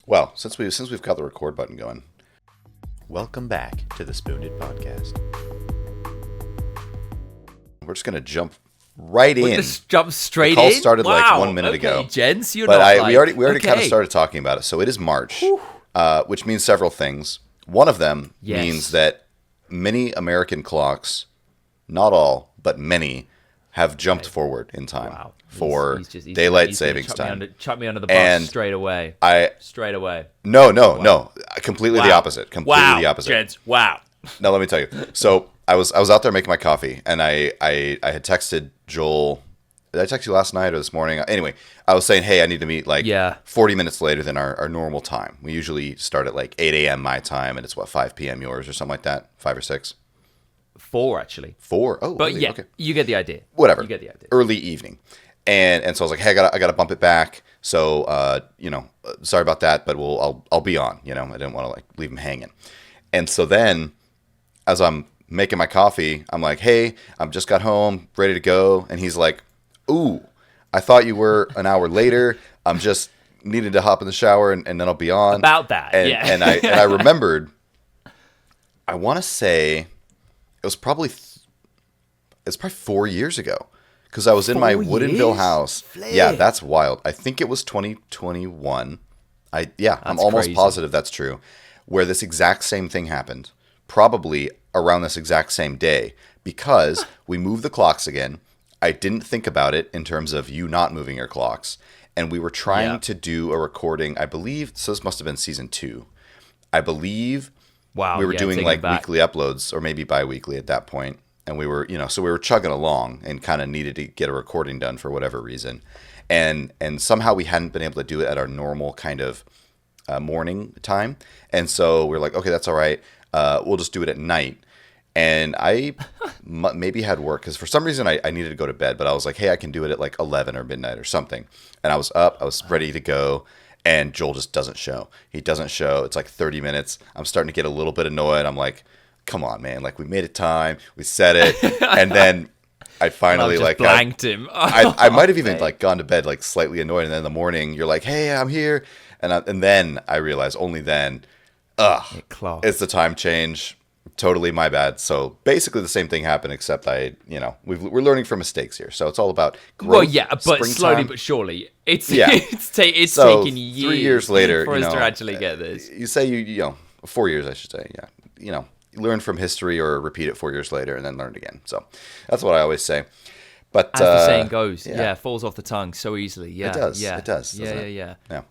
Well, since we've got the record button going, Welcome back to the SpewnedIt Podcast. we're just gonna jump right in. Just jump straight in. The call started like Wow. 1 minute Okay, ago. gents, you're But not we already kind of okay. started talking about it. So it is March, which means several things. One of them Yes. means that many American clocks, not all, but many, have jumped forward in time Wow. for He's daylight gonna savings time. Chuck me under the bus And straight away. Straight away. No, completely the Wow. opposite. Completely Wow, the opposite. gents. Wow. Now let me tell you. So I was out there making my coffee, and I had texted Joel. Did I text you last night or this morning? Anyway, I was saying, hey, I need to meet 40 minutes later than our normal time. We usually start at 8 a.m. my time, and it's 5 p.m. yours or something like that, 5 or 6. 4 actually. 4. Oh, But really? yeah, Okay. you get the idea. Whatever. You get the idea. Early evening, and so I was like, hey, I gotta bump it back. So sorry about that, but I'll be on. I didn't want to leave him hanging. And so then, as I'm making my coffee, I'm like, hey, I'm just got home, ready to go, and he's like, ooh, I thought you were an hour later. I'm just needed to hop in the shower and then I'll be on. About that, and, yeah. and I remembered. I want to say it was probably 4 years ago, because I was in my 4 Woodinville years? house. Flip. Yeah, that's wild. I think it was 2021. I'm That's almost crazy. positive that's true, where this exact same thing happened. Probably around this exact same day, because we moved the clocks again. I didn't think about it in terms of you not moving your clocks. And we were trying to do a recording, I believe, so this must have been season 2. I believe Wow. we were yeah, doing taking it back. weekly uploads, or maybe bi-weekly at that point. And we were, so we were chugging along and kind of needed to get a recording done for whatever reason. And somehow we hadn't been able to do it at our normal kind of morning time. And so we were like, okay, that's all right. We'll just do it at night. And I maybe had work, because for some reason I needed to go to bed, but I was like, hey, I can do it at 11 or midnight or something. And I was up, I was ready to go, and Joel just doesn't show. He doesn't show. It's 30 minutes. I'm starting to get a little bit annoyed. I'm like, come on, man. We made it time. We said it. And then I finally I've just blanked him. I might have even gone to bed slightly annoyed. And then in the morning, you're like, hey, I'm here. And then I realized only then, it's the time change. Totally my bad. So basically the same thing happened, except we're learning from mistakes here. So it's all about growth. Well, yeah, but springtime. slowly but surely, it's So, taking years 3 years later, for us to actually get this. You say you 4 years, I should say. Yeah, you learn from history or repeat it 4 years later and then learn it again. So that's what I always say. But As the saying goes, falls off the tongue so easily. Yeah, it does. Yeah, it does.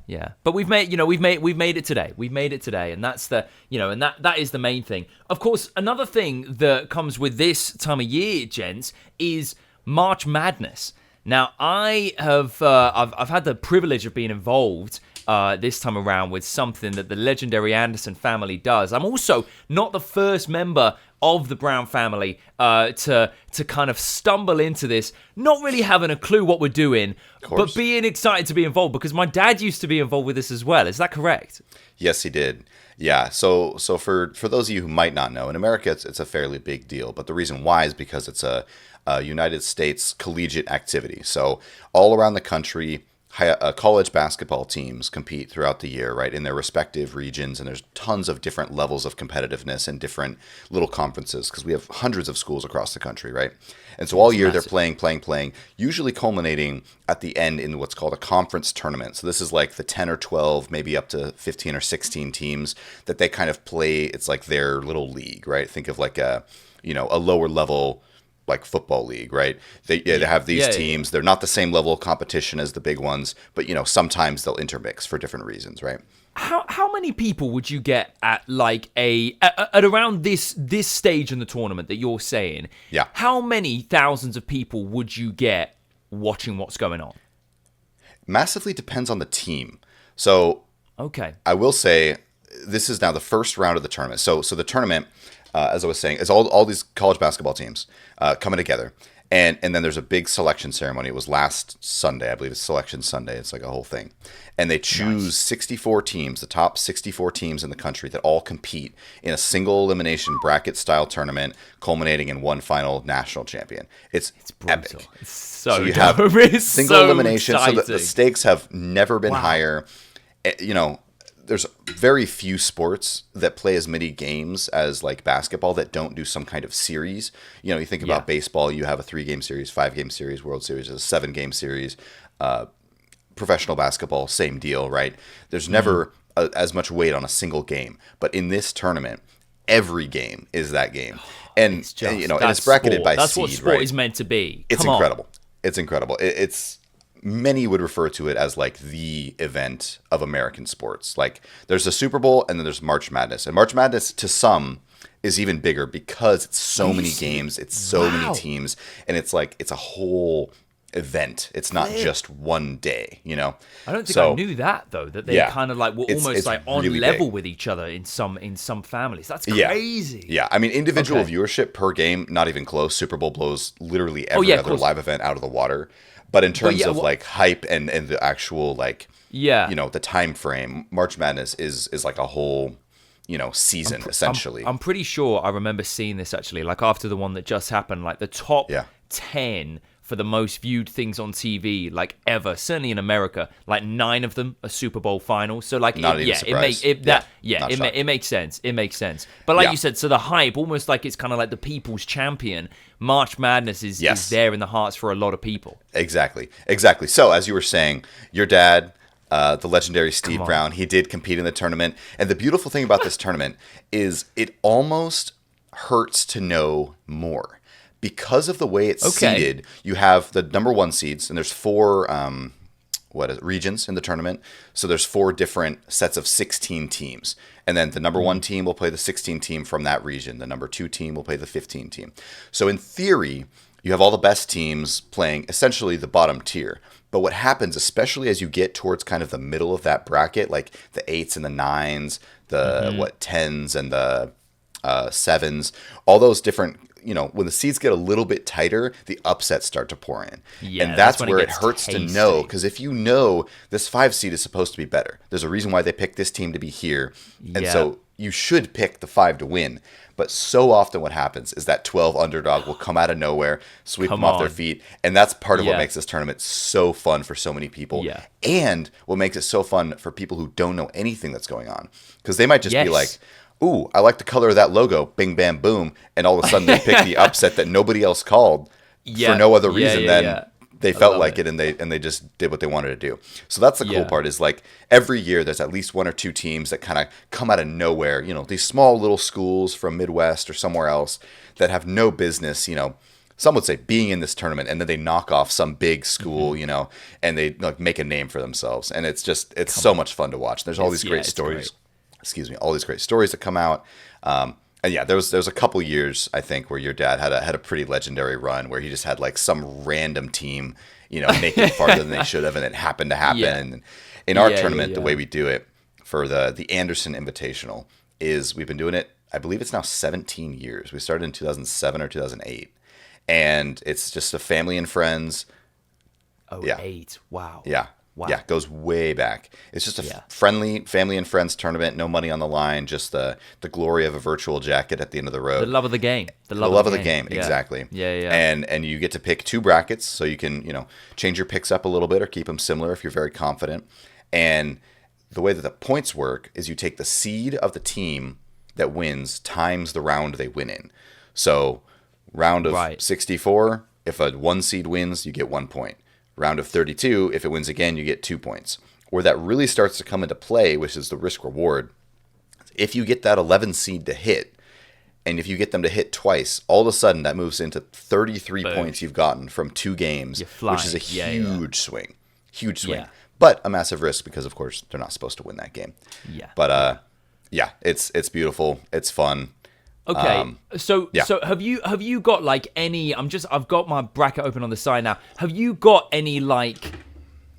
Yeah. But we've made it today. We've made it today, and that's and that is the main thing. Of course, another thing that comes with this time of year, gents, is March Madness. Now, I have I've had the privilege of being involved this time around with something that the legendary Anderson family does. I'm also not the first member of the Brown family to kind of stumble into this, not really having a clue what we're doing, but being excited to be involved, because my dad used to be involved with this as well. Is that correct? Yes, he did. Yeah. So for those of you who might not know, in America it's a fairly big deal, but the reason why is because it's a United States collegiate activity. So all around the country, college basketball teams compete throughout the year, right, in their respective regions, and there's tons of different levels of competitiveness and different little conferences, because we have hundreds of schools across the country, right? And so all year they're playing, usually culminating at the end in what's called a conference tournament. So this is the 10 or 12, maybe up to 15 or 16 teams that they kind of play. It's their little league, right? Think of a lower level football league, right? They have these teams. They're not the same level of competition as the big ones, but sometimes they'll intermix for different reasons, right? How many people would you get at at around this stage in the tournament that you're saying? Yeah. How many thousands of people would you get watching what's going on? Massively depends on the team. So okay, I will say this is now the first round of the tournament. So the tournament, as I was saying, is all these college basketball teams coming together. And then there's a big selection ceremony. It was last Sunday, I believe it's Selection Sunday. It's a whole thing. And they choose 64 teams, the top 64 teams in the country, that all compete in a single elimination bracket style tournament, culminating in one final national champion. It's brutal. epic. It's so you have it's single so elimination, exciting. so the stakes have never been higher. there's very few sports that play as many games as like basketball that don't do some kind of series. You know, you think about baseball, you have a 3-game series, 5-game series, World Series is a 7-game series. Professional basketball, same deal, right? There's never as much weight on a single game, but in this tournament, every game is that game, and it's bracketed by that's seed. What sport right? is meant to be. It's incredible. It's incredible. It's many would refer to it as like the event of American sports. Like there's the Super Bowl and then there's March Madness, and March Madness to some is even bigger because it's so many games, it's so many teams, and it's like it's a whole event. It's not just one day, you know. I don't think I knew that though. That they kind of like were almost it's like on really level big. with each other in some families. That's crazy. Yeah. I mean, individual viewership per game, not even close. Super Bowl blows literally every other live event out of the water. But in terms of like hype and the actual like the time frame, March Madness is like a whole season essentially. I'm pretty sure I remember seeing this actually, like after the one that just happened, like the top 10 for the most viewed things on TV like ever, certainly in America, like 9 of them are Super Bowl finals. So like it makes sense. It makes sense. But like you said, so the hype, almost like it's kind of like the people's champion. March Madness is there in the hearts for a lot of people. Exactly. So as you were saying, your dad, the legendary Steve Brown, he did compete in the tournament. And the beautiful thing about this tournament is it almost hurts to know more. Because of the way it's seeded, you have the number 1 seeds, and there's 4 regions in the tournament. So there's 4 different sets of 16 teams. And then the number 1 team will play the 16 team from that region. The number 2 team will play the 15 team. So in theory, you have all the best teams playing essentially the bottom tier. But what happens, especially as you get towards kind of the middle of that bracket, like the 8s and the 9s, the 10s and the 7s, all those different, when the seeds get a little bit tighter, the upsets start to pour in. Yeah, and that's where it hurts tasty. to know, because if you know this 5 seed is supposed to be better, there's a reason why they picked this team to be here. And so you should pick the 5 to win. But so often what happens is that 12 underdog will come out of nowhere, sweep them off their feet. And that's part of what makes this tournament so fun for so many people. Yeah. And what makes it so fun for people who don't know anything that's going on. Because they might just be like, ooh, I like the color of that logo, bing, bam, boom. And all of a sudden they pick the upset that nobody else called for no other reason than they felt like it and they just did what they wanted to do. So that's the cool part, is like every year there's at least 1 or 2 teams that kind of come out of nowhere, these small little schools from Midwest or somewhere else that have no business, some would say being in this tournament, and then they knock off some big school, and they like make a name for themselves. And it's so much fun to watch. There's all these great stories. All these great stories that come out. And there was a couple years, I think, where your dad had a pretty legendary run where he just had like some random team, make it farther than they should have, and it happened to happen. And in our tournament, the way we do it for the Anderson Invitational is we've been doing it, I believe it's now 17 years. We started in 2007 or 2008. And it's just a family and friends. 8. Wow. Yeah. Wow. Yeah, it goes way back. It's just a friendly family and friends tournament, no money on the line, just the glory of a virtual jacket at the end of the road. The love of the game. The love of the game, exactly. Yeah. And you get to pick 2 brackets, so you can, change your picks up a little bit or keep them similar if you're very confident. And the way that the points work is you take the seed of the team that wins times the round they win in. So round of 64, if a 1 seed wins, you get 1 point. Round of 32, if it wins again, you get 2 points. Where that really starts to come into play, which is the risk reward, if you get that 11 seed to hit, and if you get them to hit twice, all of a sudden that moves into 33 points you've gotten from 2 games, which is a huge swing. Huge swing. But a massive risk because, of course, they're not supposed to win that game. But, it's beautiful. It's fun. Okay, so have you got like any? I've got my bracket open on the side now. Have you got any like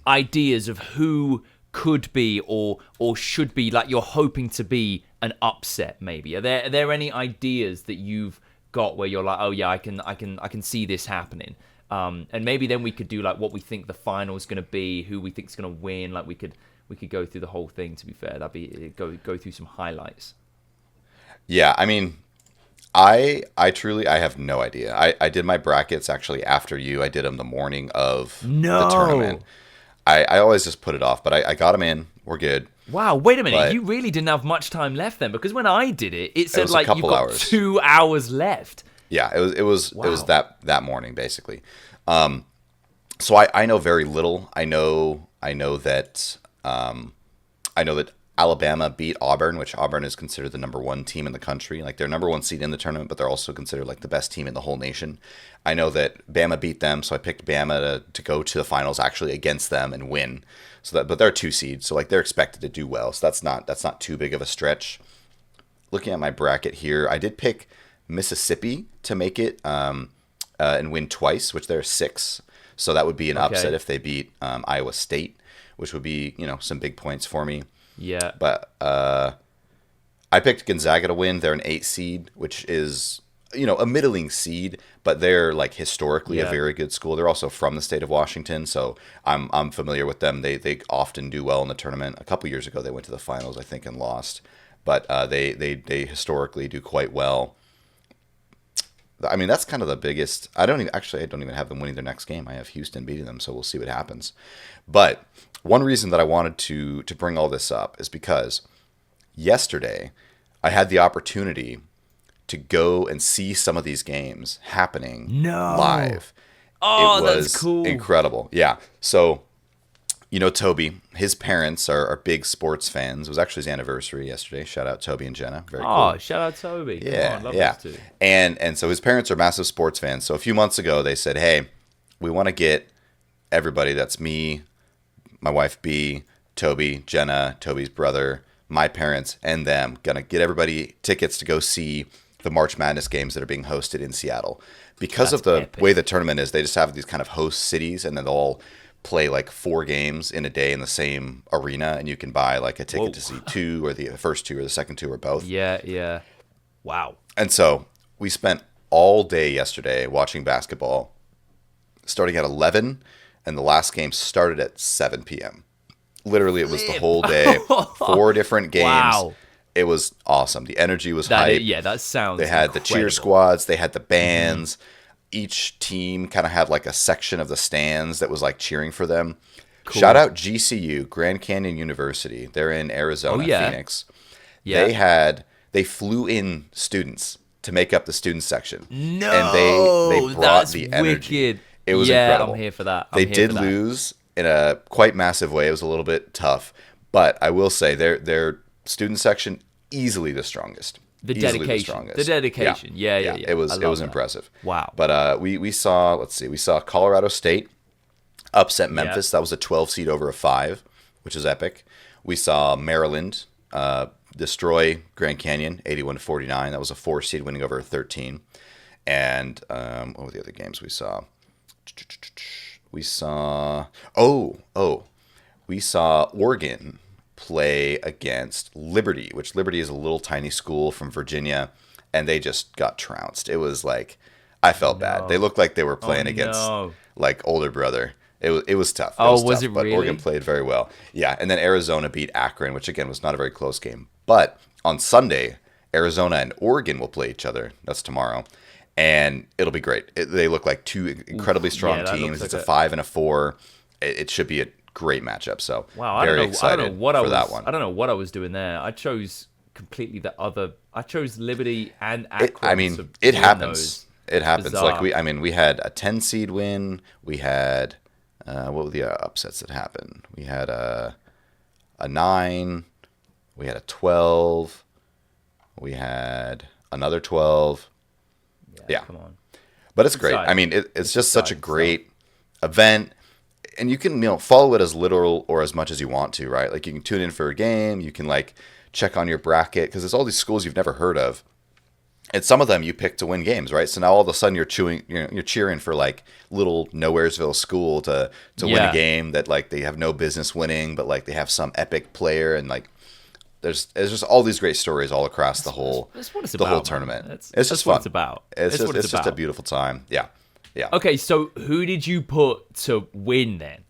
ideas of who could be or should be, like you're hoping to be an upset? Maybe are there any ideas that you've got where you're like, oh yeah, I can see this happening. And maybe then we could do like what we think the final is going to be, who we think is going to win. Like we could go through the whole thing. To be fair, that'd be go through some highlights. Yeah, I mean. I truly have no idea. I did my brackets actually after you. I did them the morning of the tournament. I always just put it off, but I got them in. We're good. Wow, wait a minute. But You really didn't have much time left then, because when I did it, it said was a like you've couple got hours. 2 hours left. yeah, it was Wow. that morning basically. So I know very little. I know that I know that Alabama beat Auburn, which Auburn is considered the number one team in the country. Like they're number one seed in the tournament, but they're also considered like the best team in the whole nation. I know that Bama beat them, so I picked Bama to go to the finals actually against them and win. But they're 2 seeds, so like they're expected to do well. So that's not too big of a stretch. Looking at my bracket here, I did pick Mississippi to make it and win twice, which they're 6. So that would be an upset if they beat Iowa State, which would be some big points for me. Yeah. But I picked Gonzaga to win. They're an 8 seed, which is a middling seed, but they're like historically a very good school. They're also from the state of Washington, so I'm familiar with them. They often do well in the tournament. A couple years ago, they went to the finals, I think, and lost. But they historically do quite well. I mean, that's kind of the biggest. I don't even have them winning their next game. I have Houston beating them, so we'll see what happens. But one reason that I wanted to bring all this up is because yesterday I had the opportunity to go and see some of these games happening live. Oh, it was that's cool. Incredible. Yeah. So, Toby, his parents are big sports fans. It was actually his anniversary yesterday. Shout out Toby and Jenna. Very cool. Oh, shout out Toby. Yeah, Come on, love yeah. those two. And so his parents are massive sports fans. So a few months ago, they said, hey, we want to get everybody, that's me, my wife B, Toby, Jenna, Toby's brother, my parents, and them, gonna get everybody tickets to go see the March Madness games that are being hosted in Seattle. Because of the way the tournament is, they just have these kind of host cities, and then they'll all play like 4 games in a day in the same arena, and you can buy like a ticket to see 2 or the first 2 or the second 2 or both. Yeah. Wow. And so we spent all day yesterday watching basketball, starting at 11, and the last game started at 7 p.m. Literally, it was the whole day, 4 different games. Wow. It was awesome. The energy was hype. That sounds They had incredible. the cheer squads. They had the bands. Each team kind of had like a section of the stands that was like cheering for them. Cool. Shout out GCU, Grand Canyon University. They're in Arizona, Phoenix. Yeah. They flew in students to make up the student section. No, and they brought that's the energy. Wicked. It was incredible. I'm here for that. They did lose in a quite massive way. It was a little bit tough, but I will say their student section easily the strongest. The Easily dedication. The dedication. Yeah. It was impressive. Wow. But we saw Colorado State upset Memphis. That was a 12 seed over a 5, which is epic. We saw Maryland destroy Grand Canyon 81-49. That was a 4 seed winning over a 13. And what were the other games we saw? We saw Oregon play against Liberty, which Liberty is a little tiny school from Virginia, and they just got trounced. It was like, I felt bad. They looked like they were playing against like older brother. It was tough. Was it but really? Oregon played very well. Yeah, and then Arizona beat Akron, which again was not a very close game. But on Sunday, Arizona and Oregon will play each other. That's tomorrow. And it'll be great. They look like 2 incredibly strong teams. It's a 5 and a 4. It should be a great matchup. So very excited for that one. I don't know what I was doing there. I chose completely the other. I chose Liberty and Akron. It happens. It happens. Bizarre. Like we had a 10 seed win. We had what were the upsets that happened? We had a 9. We had a 12. We had another 12. Yeah. Come on. But it's great. I mean, it's just such a great event. And you can, follow it as little or as much as you want to, right? Like you can tune in for a game. You can like check on your bracket because there's all these schools you've never heard of. And some of them you pick to win games, right? So now all of a sudden you're cheering for like little Nowheresville school to win a game that like they have no business winning, but like they have some epic player and like there's just all these great stories all across the whole tournament. It's just fun. What it's about. It's just a beautiful time. Yeah. Okay, so who did you put to win then?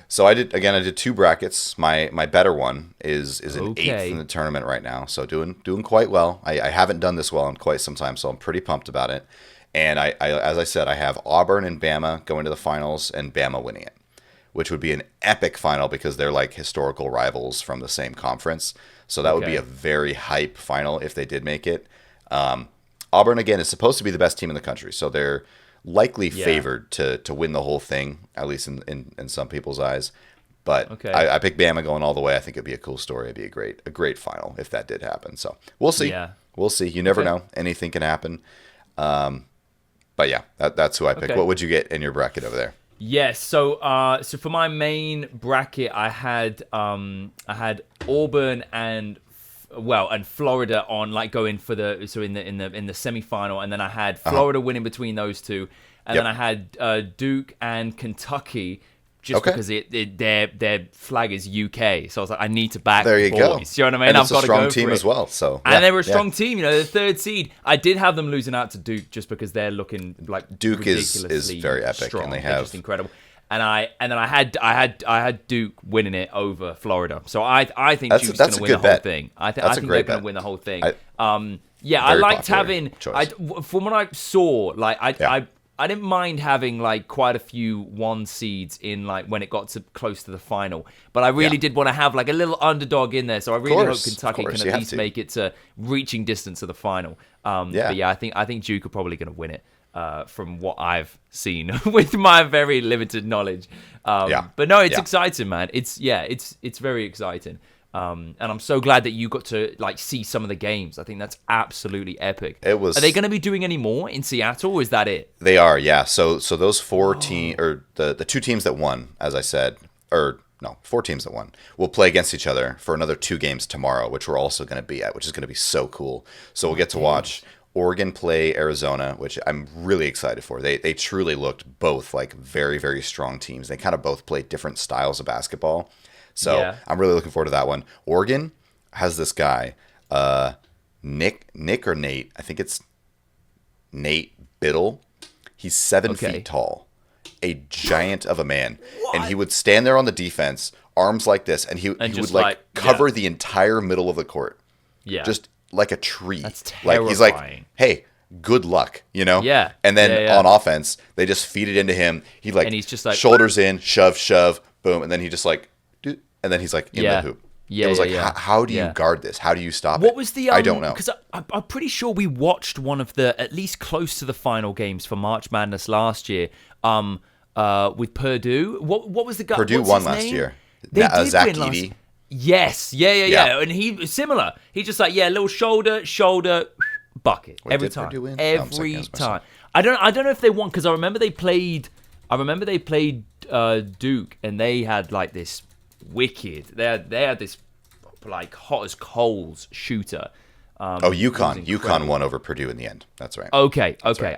So I did 2 brackets. My better one is an 8th in the tournament right now. So doing quite well. I haven't done this well in quite some time, so I'm pretty pumped about it. And I as I said, I have Auburn and Bama going to the finals and Bama winning it, which would be an epic final because they're like historical rivals from the same conference. So that would be a very hype final if they did make it. Auburn, again, is supposed to be the best team in the country, so they're likely favored to win the whole thing, at least in some people's eyes. But I picked Bama going all the way. I think it'd be a cool story. It'd be a great final if that did happen. So we'll see. Yeah. We'll see. You never know. Anything can happen. But yeah, that's who I picked. What would you get in your bracket over there? Yes, so for my main bracket, I had Auburn and Florida on like going for the in the semifinal, and then I had Florida winning between those two, and then I had Duke and Kentucky. Just because their flag is UK, so I was like, I need to back there you boys. Go. You know what I mean? And I've got to go for it. It's a strong team as well. So and they were a strong team. You know, the third seed. I did have them losing out to Duke just because they're looking like Duke is very epic, strong. And they They're have just incredible. And I had Duke winning it over Florida. So I think Duke's going to win the whole thing. I think they're going to win the whole thing. I liked having. From what I saw, like I didn't mind having like quite a few 1 seeds in like when it got to close to the final, but I really did want to have like a little underdog in there. So I really hope Kentucky can at least make it to reaching distance of the final. But yeah, I think Duke are probably going to win it from what I've seen with my very limited knowledge. But no, it's exciting, man. It's very exciting. And I'm so glad that you got to like see some of the games. I think that's absolutely epic. Are they going to be doing any more in Seattle, or is that it? They are, yeah. So those 4 teams, or the 2 teams that won, as I said, or no, 4 teams that won, will play against each other for another 2 games tomorrow, which we're also going to be at, which is going to be so cool. So we'll get to watch Oregon play Arizona, which I'm really excited for. They truly looked both like very, very strong teams. They kind of both play different styles of basketball. So I'm really looking forward to that one. Oregon has this guy, Nick or Nate. I think it's Nate Biddle. He's 7 feet tall, a giant of a man. What? And he would stand there on the defense, arms like this, and he would like cover the entire middle of the court. Yeah. Just like a tree. That's terrifying. Like he's like, hey, good luck, you know? Yeah. And then on offense, they just feed it into him. He like, and he's just like shoulders in, shove, boom, and then he just like, and then he's like in the hoop. It was like, how do you guard this? How do you stop it? What was the? I don't know. Because I'm pretty sure we watched one of the at least close to the final games for March Madness last year. With Purdue. What was the guy? Purdue won last year. They did Zach win Edey. Yes, yeah. And he was similar. He's just like little shoulder, bucket every time. Every time. I don't know if they won because I remember they played Duke and they had like this wicked. They had this like hot as coals shooter. UConn won over Purdue in the end. That's right. Okay. Right.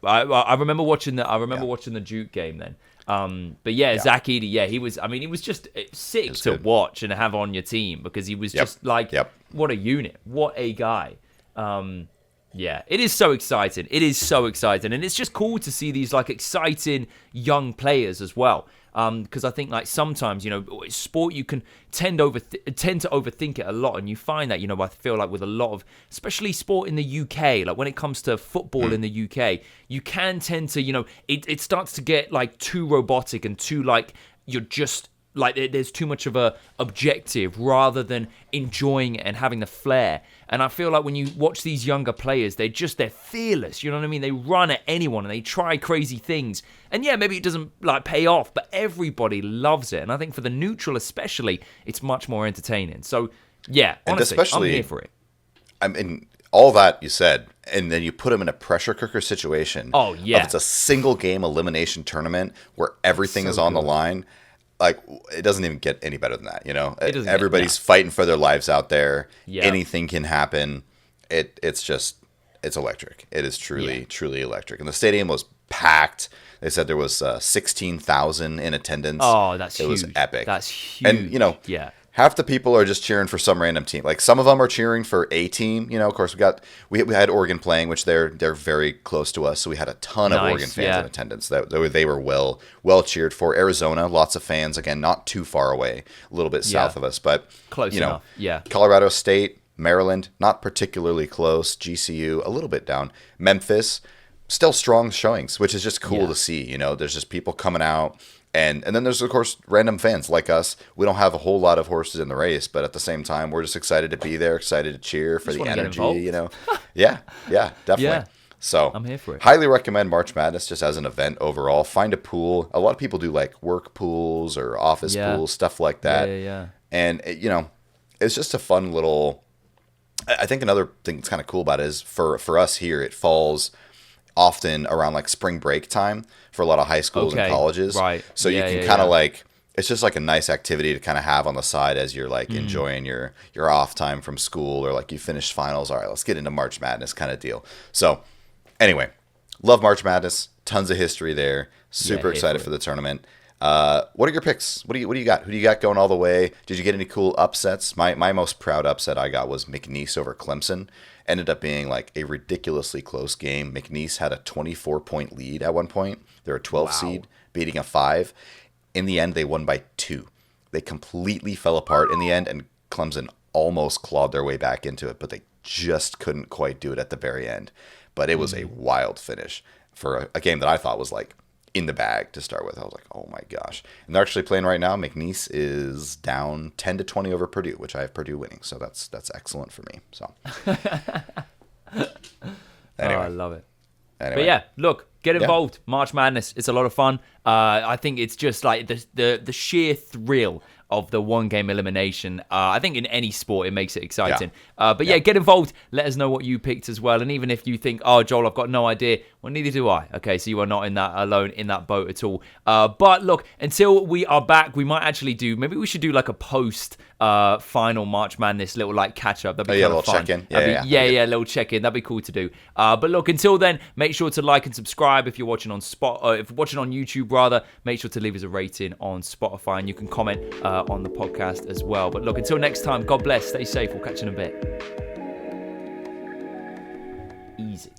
I remember watching the Duke game then. But Zach Edey, he was just sick to watch and have on your team because he was just like, what a unit, what a guy. It is so exciting. It is so exciting, and it's just cool to see these like exciting young players as well. Because I think like sometimes, sport you can tend to overthink it a lot, and you find that, I feel like with a lot of, especially sport in the UK, like when it comes to football in the UK, you can tend to, it starts to get like too robotic and too like you're just like there's too much of a objective rather than enjoying it and having the flair. And I feel like when you watch these younger players, they're fearless. You know what I mean? They run at anyone and they try crazy things. And maybe it doesn't like pay off, but everybody loves it. And I think for the neutral especially, it's much more entertaining. So honestly, I'm here for it. I mean, all that you said, and then you put them in a pressure cooker situation. Oh yeah, it's a single game elimination tournament where everything is on the line. Like, it doesn't even get any better than that, Everybody's fighting for their lives out there. Yeah. Anything can happen. It's electric. It is truly electric. And the stadium was packed. They said there was 16,000 in attendance. Oh, that's huge. It was epic. That's huge. And, half the people are just cheering for some random team. Like, some of them are cheering for a team. Of course, we had Oregon playing, which they're very close to us. So we had a ton of Oregon fans in attendance. They were well cheered for. Arizona, lots of fans. Again, not too far away, a little bit south of us, but close enough. Yeah. Colorado State, Maryland, not particularly close. GCU, a little bit down. Memphis, still strong showings, which is just cool to see. There's just people coming out. And then there's, of course, random fans like us. We don't have a whole lot of horses in the race, but at the same time, we're just excited to be there, excited to cheer for the energy, Yeah, definitely. Yeah. So I'm here for it. Highly recommend March Madness just as an event overall. Find a pool. A lot of people do like work pools or office pools, stuff like that. Yeah. And, it's just a fun little... I think another thing that's kind of cool about it is for us here, it falls often around like spring break time for a lot of high schools and colleges. Right. So you can kind of like... It's just like a nice activity to kind of have on the side as you're like enjoying your off time from school, or like you finished finals. All right, let's get into March Madness kind of deal. So anyway, love March Madness. Tons of history there. Super excited for the tournament. What are your picks? What do you got? Who do you got going all the way? Did you get any cool upsets? My most proud upset I got was McNeese over Clemson. Ended up being like a ridiculously close game. McNeese had a 24-point lead at one point. They're a 12 seed, beating a 5. In the end, they won by 2. They completely fell apart in the end, and Clemson almost clawed their way back into it, but they just couldn't quite do it at the very end. But it was a wild finish for a game that I thought was like in the bag to start with. I was like, oh my gosh. And they're actually playing right now. McNeese is down 10-20 over Purdue, which I have Purdue winning. So that's excellent for me. So anyway. Oh, I love it. Anyway. But yeah, look, get involved. March Madness. It's a lot of fun. I think it's just like the sheer thrill of the one game elimination. I think in any sport it makes it exciting. But get involved. Let us know what you picked as well. And even if you think, oh, Joel, I've got no idea, well, neither do I. Okay, so you are not in that alone in that boat at all. But look, until we are back, we might actually maybe we should do like a post final March Madness little like catch up. That'd be kind of fun. Check-in. A little check-in. That'd be cool to do. But look, until then, make sure to like and subscribe if you're watching on if you're watching on YouTube rather. Make sure to leave us a rating on Spotify, and you can comment on the podcast as well. But look, until next time, God bless, stay safe, we'll catch you in a bit. Easy.